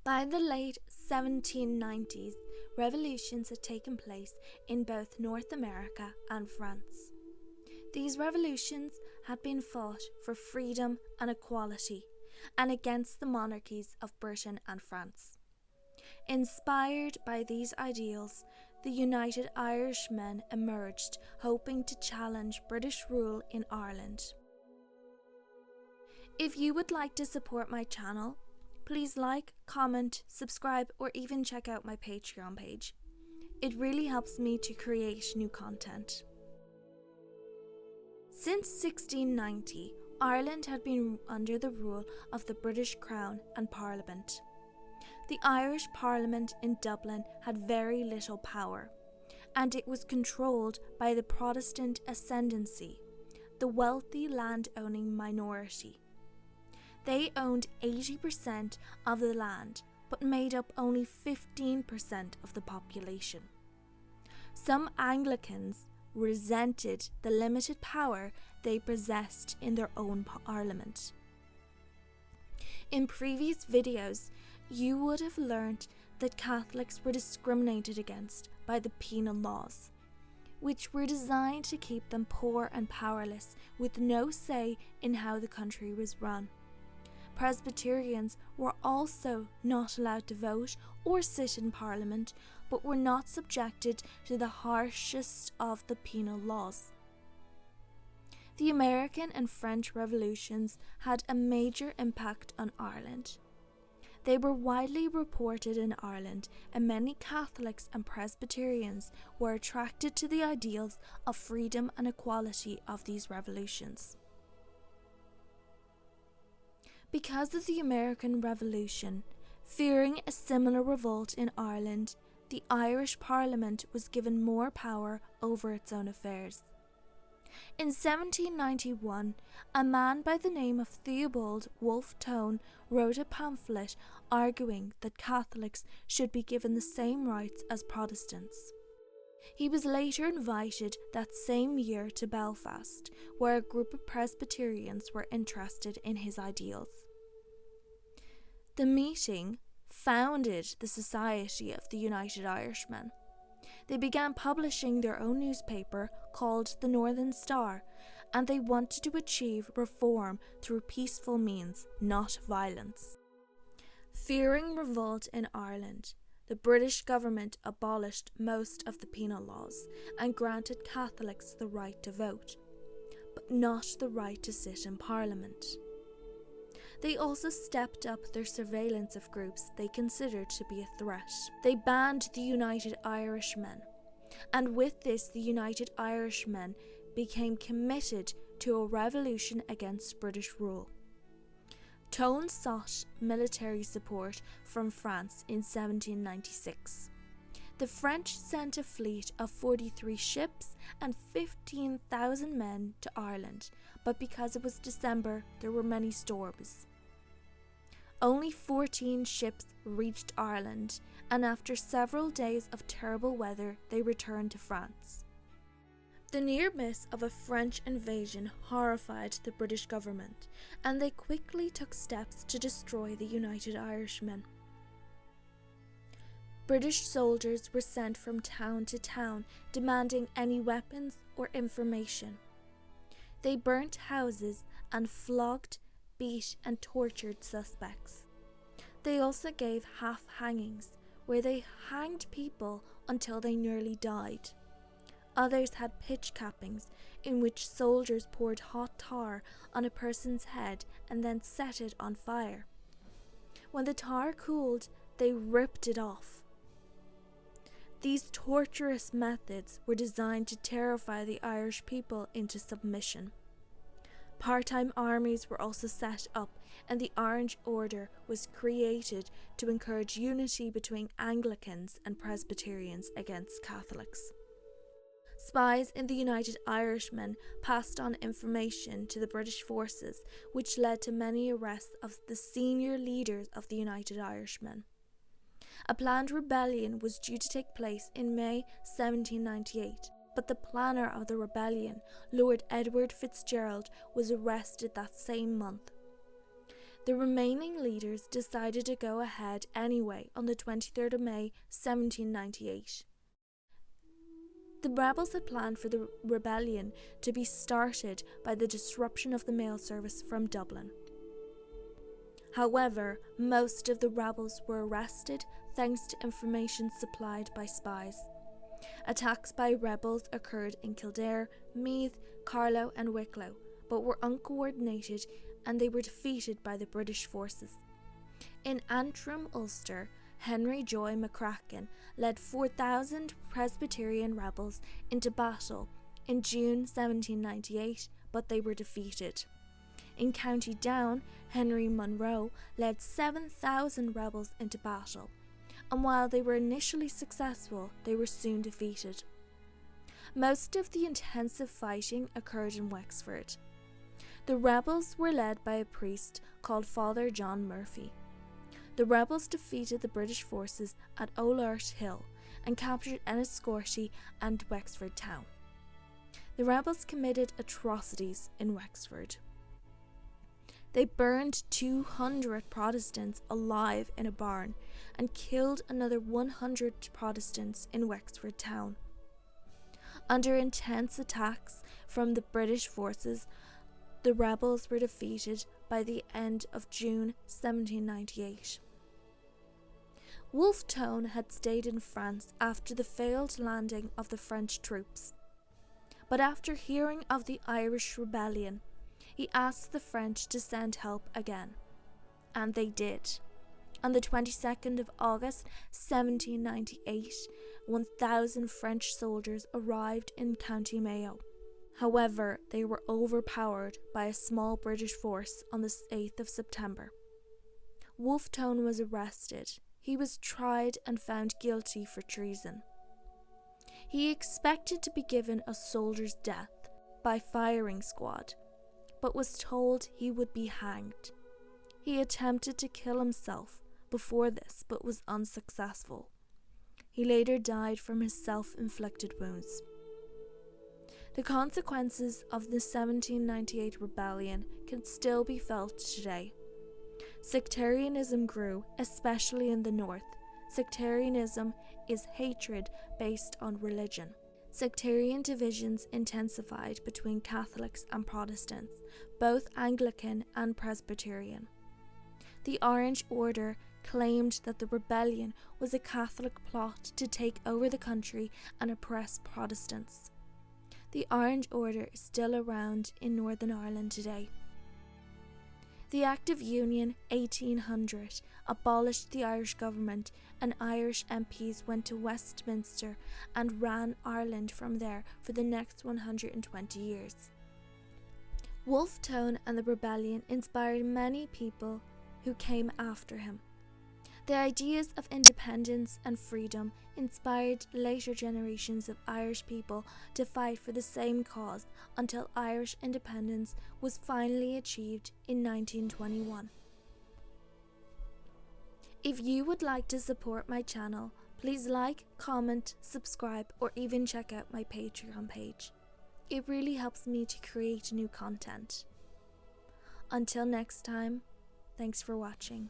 By the late 1790s, revolutions had taken place in both North America and France. These revolutions had been fought for freedom and equality, and against the monarchies of Britain and France. Inspired by these ideals, the United Irishmen emerged, hoping to challenge British rule in Ireland. If you would like to support my channel, please like, comment, subscribe, or even check out my Patreon page. It really helps me to create new content. Since 1690, Ireland had been under the rule of the British Crown and Parliament. The Irish Parliament in Dublin had very little power, and it was controlled by the Protestant ascendancy, the wealthy land-owning minority. They owned 80% of the land, but made up only 15% of the population. Some Anglicans resented the limited power they possessed in their own parliament. In previous videos, you would have learned that Catholics were discriminated against by the penal laws, which were designed to keep them poor and powerless with no say in how the country was run. Presbyterians were also not allowed to vote or sit in Parliament, but were not subjected to the harshest of the penal laws. The American and French revolutions had a major impact on Ireland. They were widely reported in Ireland, and many Catholics and Presbyterians were attracted to the ideals of freedom and equality of these revolutions. Because of the American Revolution, fearing a similar revolt in Ireland, the Irish Parliament was given more power over its own affairs. In 1791, a man by the name of Theobald Wolfe Tone wrote a pamphlet arguing that Catholics should be given the same rights as Protestants. He was later invited that same year to Belfast, where a group of Presbyterians were interested in his ideals. The meeting founded the Society of the United Irishmen. They began publishing their own newspaper called the Northern Star, and they wanted to achieve reform through peaceful means, not violence. Fearing revolt in Ireland, the British government abolished most of the penal laws and granted Catholics the right to vote, but not the right to sit in Parliament. They also stepped up their surveillance of groups they considered to be a threat. They banned the United Irishmen, and with this the United Irishmen became committed to a revolution against British rule. Tone sought military support from France in 1796. The French sent a fleet of 43 ships and 15,000 men to Ireland, but because it was December, there were many storms. Only 14 ships reached Ireland, and after several days of terrible weather, they returned to France. The near miss of a French invasion horrified the British government, and they quickly took steps to destroy the United Irishmen. British soldiers were sent from town to town, demanding any weapons or information. They burnt houses and flogged, beat and tortured suspects. They also gave half hangings, where they hanged people until they nearly died. Others had pitch cappings, in which soldiers poured hot tar on a person's head and then set it on fire. When the tar cooled, they ripped it off. These torturous methods were designed to terrify the Irish people into submission. Part-time armies were also set up, and the Orange Order was created to encourage unity between Anglicans and Presbyterians against Catholics. Spies in the United Irishmen passed on information to the British forces, which led to many arrests of the senior leaders of the United Irishmen. A planned rebellion was due to take place in May 1798, but the planner of the rebellion, Lord Edward Fitzgerald, was arrested that same month. The remaining leaders decided to go ahead anyway on the 23rd of May 1798. The rebels had planned for the rebellion to be started by the disruption of the mail service from Dublin. However, most of the rebels were arrested thanks to information supplied by spies. Attacks by rebels occurred in Kildare, Meath, Carlow and Wicklow, but were uncoordinated and they were defeated by the British forces. In Antrim, Ulster, Henry Joy McCracken led 4,000 Presbyterian rebels into battle in June 1798, but they were defeated. In County Down, Henry Munro led 7,000 rebels into battle, and while they were initially successful, they were soon defeated. Most of the intensive fighting occurred in Wexford. The rebels were led by a priest called Father John Murphy. The rebels defeated the British forces at Oulart Hill and captured Enniscorthy and Wexford town. The rebels committed atrocities in Wexford. They burned 200 Protestants alive in a barn and killed another 100 Protestants in Wexford town. Under intense attacks from the British forces, the rebels were defeated by the end of June 1798. Wolfe Tone had stayed in France after the failed landing of the French troops. But after hearing of the Irish rebellion, he asked the French to send help again. And they did. On the 22nd of August 1798, 1,000 French soldiers arrived in County Mayo. However, they were overpowered by a small British force on the 8th of September. Wolfe Tone was arrested. He was tried and found guilty for treason. He expected to be given a soldier's death by firing squad, but was told he would be hanged. He attempted to kill himself before this, but was unsuccessful. He later died from his self-inflicted wounds. The consequences of the 1798 rebellion can still be felt today. Sectarianism grew, especially in the north. Sectarianism is hatred based on religion. Sectarian divisions intensified between Catholics and Protestants, both Anglican and Presbyterian. The Orange Order claimed that the rebellion was a Catholic plot to take over the country and oppress Protestants. The Orange Order is still around in Northern Ireland today. The Act of Union 1800 abolished the Irish government, and Irish MPs went to Westminster and ran Ireland from there for the next 120 years. Wolfe Tone and the rebellion inspired many people who came after him. The ideas of independence and freedom inspired later generations of Irish people to fight for the same cause until Irish independence was finally achieved in 1921. If you would like to support my channel, please like, comment, subscribe, or even check out my Patreon page. It really helps me to create new content. Until next time, thanks for watching.